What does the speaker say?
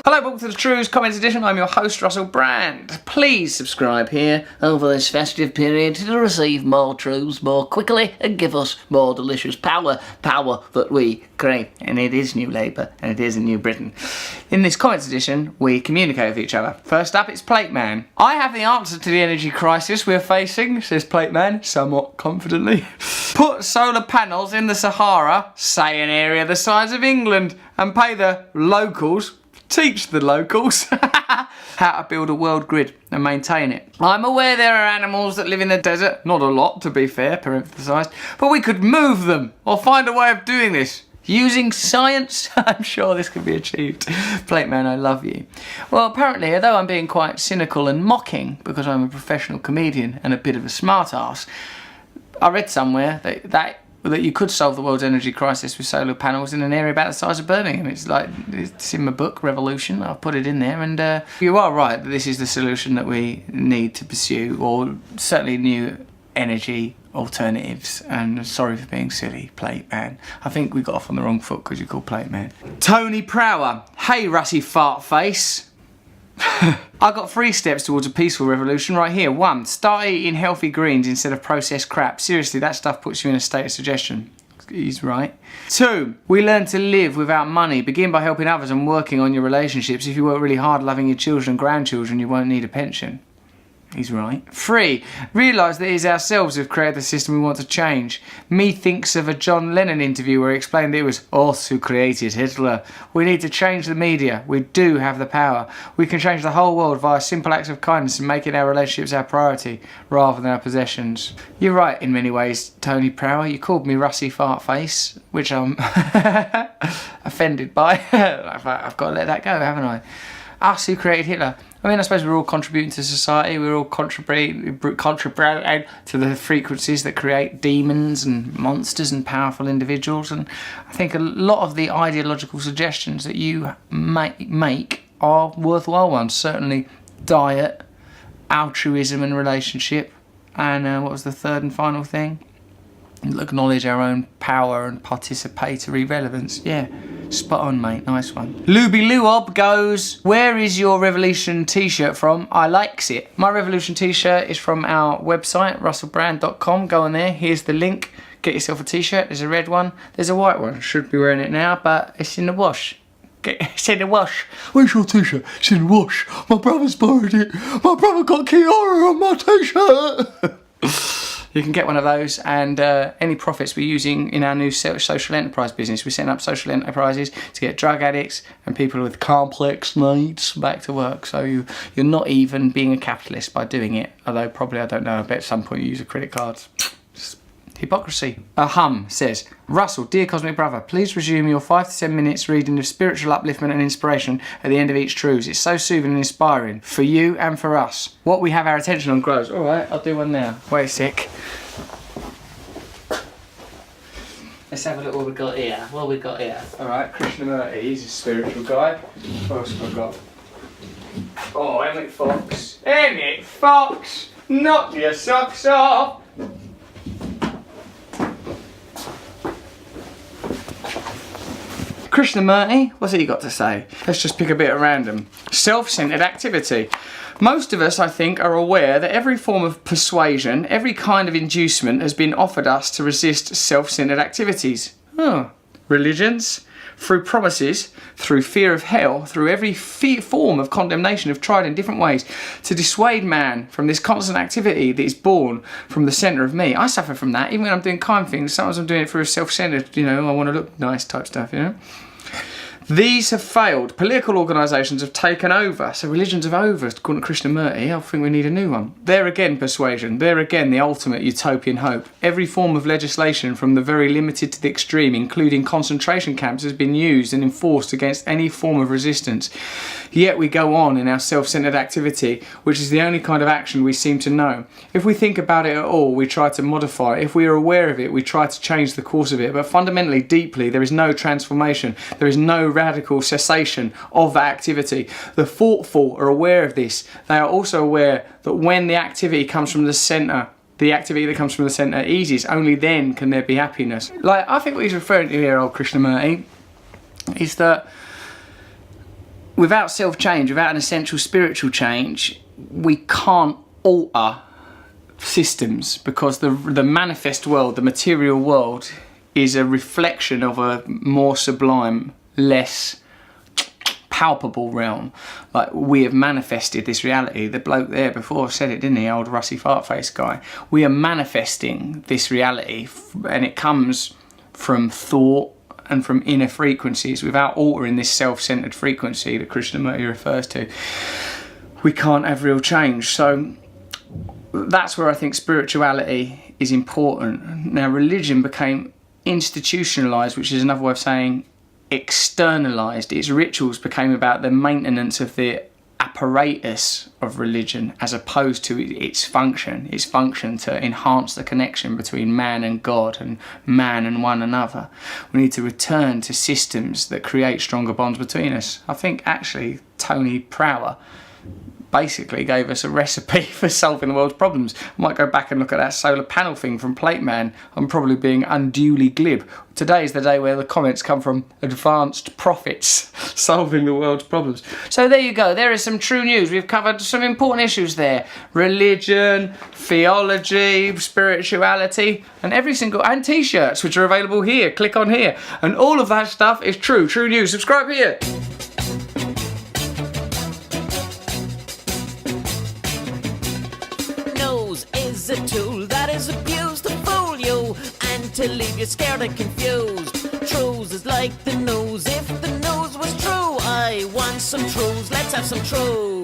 Hello, welcome to the Trews Comments Edition. I'm your host, Russell Brand. Please subscribe here over this festive period to receive more Trews more quickly and give us more delicious power. Power that we crave. And it is New Labour and it is a New Britain. In this Comments Edition, we communicate with each other. First up, it's Plate Man. I have the answer to the energy crisis we're facing, says Plate Man, somewhat confidently. Put solar panels in the Sahara, say an area the size of England, and pay the locals, teach the locals how to build a world grid and maintain it. I'm aware there are animals that live in the desert, not a lot to be fair, parenthesised, but we could move them or find a way of doing this. Using science, I'm sure this can be achieved. Plate Man, I love you. Well, apparently, although I'm being quite cynical and mocking because I'm a professional comedian and a bit of a smart-ass, I read somewhere that you could solve the world's energy crisis with solar panels in an area about the size of Birmingham. It's in my book, Revolution. I've put it in there, and you are right that this is the solution that we need to pursue, or certainly new energy alternatives. And sorry for being silly, Plate Man. I think we got off on the wrong foot because you called Plate Man. Tony Prower. Hey, Rusty Fart Face. I got 3 steps towards a peaceful revolution right here. 1. Start eating healthy greens instead of processed crap. Seriously, that stuff puts you in a state of suggestion. He's right. 2. We learn to live without money. Begin by helping others and working on your relationships. If you work really hard loving your children and grandchildren, you won't need a pension. He's right. 3. Realise that it is ourselves who've created the system we want to change. Me thinks of a John Lennon interview where he explained that it was us who created Hitler. We need to change the media. We do have the power. We can change the whole world via simple acts of kindness and making our relationships our priority rather than our possessions. You're right in many ways, Tony Prower. You called me Rusty Fart Face, which I'm offended by. I've got to let that go, haven't I? Us who created Hitler. I mean, I suppose we're all contributing to society, we're all contributing to the frequencies that create demons and monsters and powerful individuals, and I think a lot of the ideological suggestions that you make are worthwhile ones. Certainly diet, altruism and relationship, and what was the third and final thing? Acknowledge our own power and participatory relevance. Yeah, spot on, mate. Nice one. Luby Luob goes, where is your Revolution t-shirt from? I likes it. My Revolution t-shirt is from our website, russellbrand.com. Go on there. Here's the link. Get yourself a t-shirt. There's a red one. There's a white one. Should be wearing it now, but it's in the wash. It's in the wash. Where's your t-shirt? It's in the wash. My brother's borrowed it. My brother got Kiara on my t-shirt. You can get one of those, and any profits we're using in our new social enterprise business. We're setting up social enterprises to get drug addicts and people with complex needs back to work. So you're not even being a capitalist by doing it. Although probably, I don't know, I bet at some point you use a credit card. Hypocrisy. Hum says, Russell, dear Cosmic Brother, please resume your 5 to 10 minutes reading of spiritual upliftment and inspiration at the end of each Trews. It's so soothing and inspiring for you and for us. What we have our attention on grows. All right, I'll do one now. Wait a sec. Let's have a look what we've got here. What have we got here? All right, Krishnamurti, he's a spiritual guy. What else have I got? Oh, Emmett Fox. Emmett Fox, knock your socks off. Krishnamurti, what's he got to say? Let's just pick a bit at random. Self-centered activity. Most of us, I think, are aware that every form of persuasion, every kind of inducement has been offered us to resist self-centered activities. Oh. Religions, through promises, through fear of hell, through every form of condemnation have tried in different ways to dissuade man from this constant activity that is born from the centre of me. I suffer from that, even when I'm doing kind things. Sometimes I'm doing it for a self-centered, I want to look nice type stuff, These have failed. Political organisations have taken over. So religions have over, according to Krishnamurti. I think we need a new one. There again, persuasion. There again, the ultimate utopian hope. Every form of legislation, from the very limited to the extreme, including concentration camps, has been used and enforced against any form of resistance. Yet we go on in our self-centered activity, which is the only kind of action we seem to know. If we think about it at all, we try to modify it. If we are aware of it, we try to change the course of it. But fundamentally, deeply, there is no transformation. There is no radical cessation of that activity. The thoughtful are aware of this. They are also aware that when the activity comes from the centre, the activity that comes from the centre eases, only then can there be happiness. I think what he's referring to here, old Krishnamurti, is that without self-change, without an essential spiritual change, we can't alter systems, because the manifest world, the material world, is a reflection of a more sublime, less palpable realm. Like, we have manifested this reality. The bloke there before said it, didn't he? Old Rusty Fartface guy. We are manifesting this reality, and it comes from thought and from inner frequencies. Without altering this self-centered frequency that Krishnamurti refers to, we can't have real change. So that's where I think spirituality is important. Now, religion became institutionalized, which is another way of saying externalized. Its rituals became about the maintenance of the apparatus of religion, as opposed to its function to enhance the connection between man and God and man and one another. We need to return to systems that create stronger bonds between us. I think actually Tony Prower basically gave us a recipe for solving the world's problems. I might go back and look at that solar panel thing from Plate Man. I'm probably being unduly glib. Today is the day where the comments come from advanced prophets solving the world's problems. So there you go. There is some true news. We've covered some important issues there. Religion, theology, spirituality, and t-shirts, which are available here. Click on here. And all of that stuff is true. True news. Subscribe here. Is a tool that is abused to fool you and to leave you scared and confused. Trews is like the news. If the news was true, I want some Trews. Let's have some Trews.